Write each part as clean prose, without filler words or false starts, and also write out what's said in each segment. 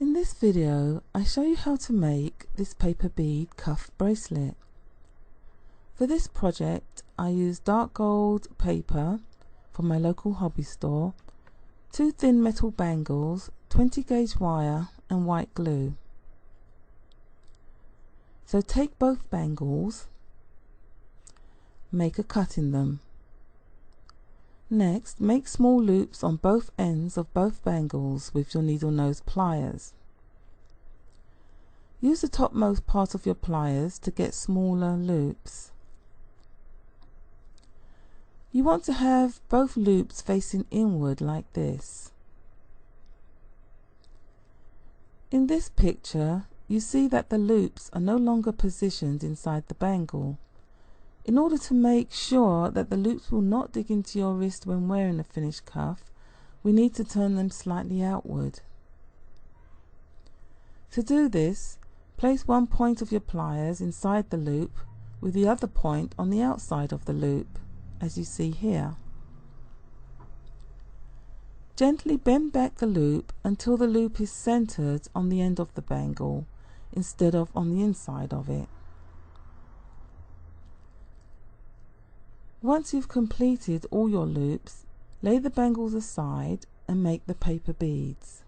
In this video, I show you how to make this paper bead cuff bracelet. For this project, I used dark gold paper from my local hobby store, 2 thin metal bangles, 20 gauge wire and white glue. So take both bangles, make a cut in them. Next, make small loops on both ends of both bangles with your needle nose pliers. Use the topmost part of your pliers to get smaller loops. You want to have both loops facing inward like this. In this picture, you see that the loops are no longer positioned inside the bangle. In order to make sure that the loops will not dig into your wrist when wearing a finished cuff, we need to turn them slightly outward. To do this, place one point of your pliers inside the loop with the other point on the outside of the loop, as you see here. Gently bend back the loop until the loop is centered on the end of the bangle instead of on the inside of it. Once you've completed all your loops, lay the bangles aside and make the paper beads.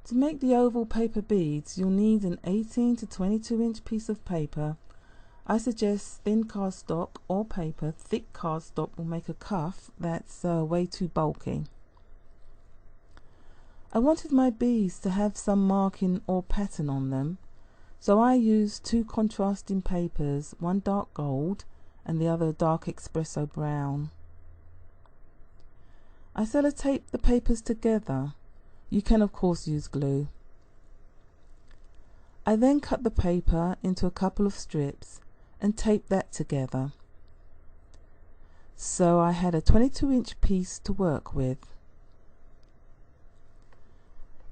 To make the oval paper beads, you'll need an 18 to 22 inch piece of paper. I suggest thin cardstock or paper. Thick cardstock will make a cuff that's way too bulky. I wanted my beads to have some marking or pattern on them, so I used 2 contrasting papers, one dark gold and the other dark espresso brown. I sellotaped the papers together. You can of course use glue. I then cut the paper into a couple of strips and taped that together. So I had a 22 inch piece to work with.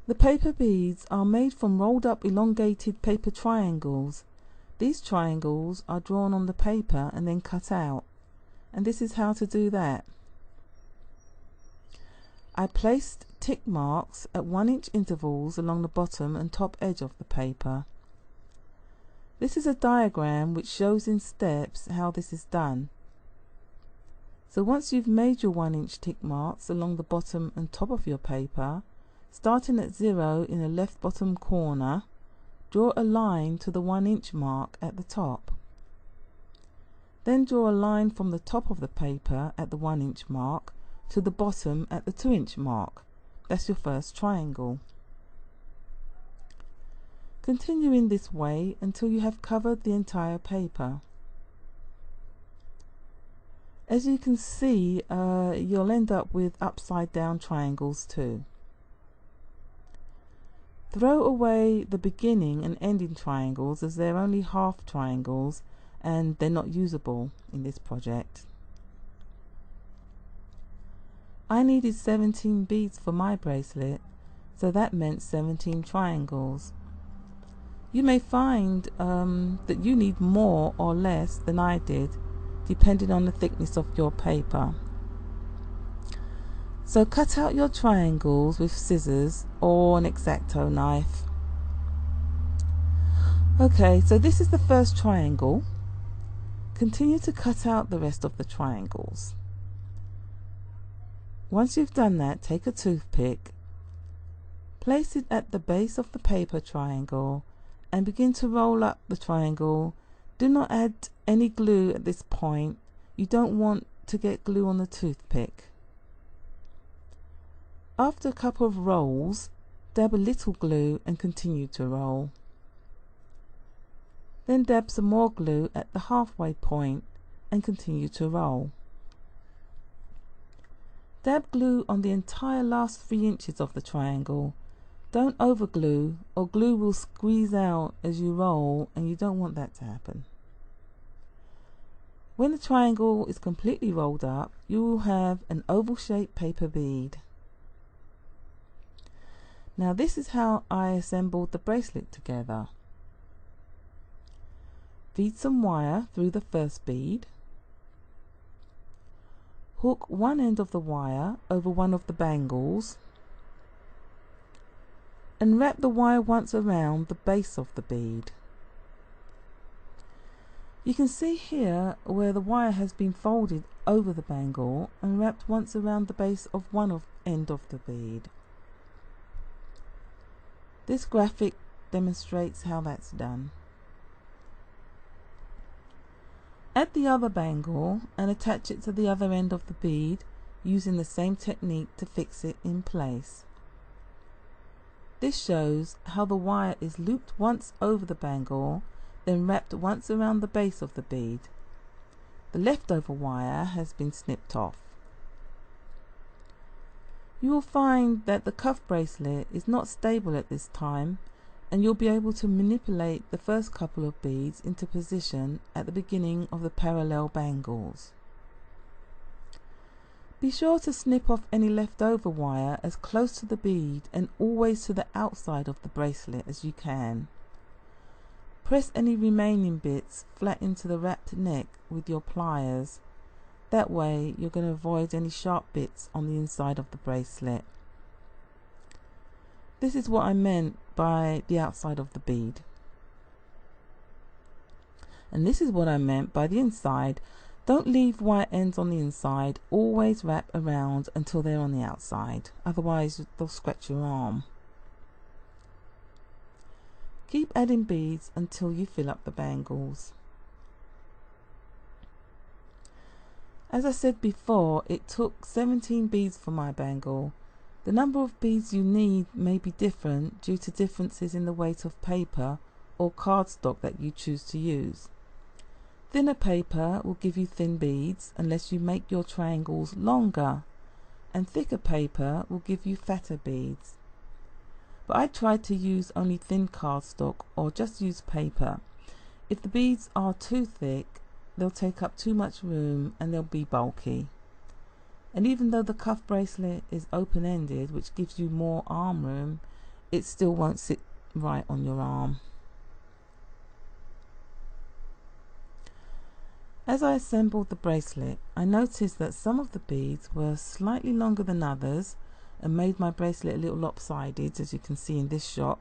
The paper beads are made from rolled up elongated paper triangles. These triangles are drawn on the paper and then cut out, and this is how to do that. I placed tick marks at 1 inch intervals along the bottom and top edge of the paper. This is a diagram which shows in steps how this is done. So once you've made your 1 inch tick marks along the bottom and top of your paper, starting at 0 in the left bottom corner, draw a line to the 1 inch mark at the top. Then draw a line from the top of the paper at the 1 inch mark to the bottom at the 2 inch mark. That's your first triangle. Continue in this way until you have covered the entire paper. As you can see, you'll end up with upside down triangles too. Throw away the beginning and ending triangles as they're only half triangles and they're not usable in this project. I needed 17 beads for my bracelet, so that meant 17 triangles. You may find that you need more or less than I did, depending on the thickness of your paper. So cut out your triangles with scissors or an X-Acto knife. Okay, so this is the first triangle. Continue to cut out the rest of the triangles. Once you've done that, take a toothpick, place it at the base of the paper triangle and begin to roll up the triangle. Do not add any glue at this point. You don't want to get glue on the toothpick. After a couple of rolls, dab a little glue and continue to roll. Then dab some more glue at the halfway point and continue to roll. Dab glue on the entire last 3 inches of the triangle. Don't over glue or glue will squeeze out as you roll, and you don't want that to happen. When the triangle is completely rolled up, you will have an oval shaped paper bead. Now this is how I assembled the bracelet together. Feed some wire through the first bead. hook one end of the wire over one of the bangles and wrap the wire once around the base of the bead. You can see here where the wire has been folded over the bangle and wrapped once around the base of one end of the bead. This graphic demonstrates how that's done. Add the other bangle and attach it to the other end of the bead using the same technique to fix it in place. This shows how the wire is looped once over the bangle, then wrapped once around the base of the bead. The leftover wire has been snipped off. You will find that the cuff bracelet is not stable at this time, and you'll be able to manipulate the first couple of beads into position at the beginning of the parallel bangles. Be sure to snip off any leftover wire as close to the bead and always to the outside of the bracelet as you can. Press any remaining bits flat into the wrapped neck with your pliers. That way you're going to avoid any sharp bits on the inside of the bracelet. This is what I meant by the outside of the bead. And this is what I meant by the inside. Don't leave wire ends on the inside, always wrap around until they're on the outside, otherwise they'll scratch your arm. Keep adding beads until you fill up the bangles. As I said before, it took 17 beads for my bangle. The number of beads you need may be different due to differences in the weight of paper or cardstock that you choose to use. Thinner paper will give you thin beads unless you make your triangles longer, and thicker paper will give you fatter beads. But I tried to use only thin cardstock or just use paper. If the beads are too thick, they'll take up too much room and they'll be bulky. And even though the cuff bracelet is open-ended, which gives you more arm room, it still won't sit right on your arm. As I assembled the bracelet, I noticed that some of the beads were slightly longer than others and made my bracelet a little lopsided, as you can see in this shot.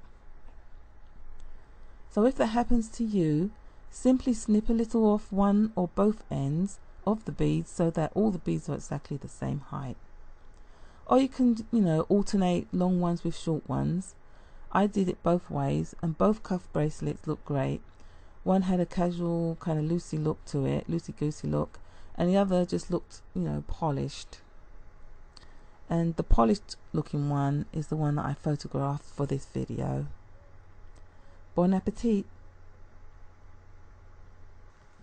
So if that happens to you, simply snip a little off one or both ends of the beads so that all the beads are exactly the same height. Or you can, alternate long ones with short ones. I did it both ways and both cuff bracelets look great. One had a casual kind of loosey look to it, loosey-goosey look, and the other just looked, polished. And the polished looking one is the one that I photographed for this video. Bon appetit!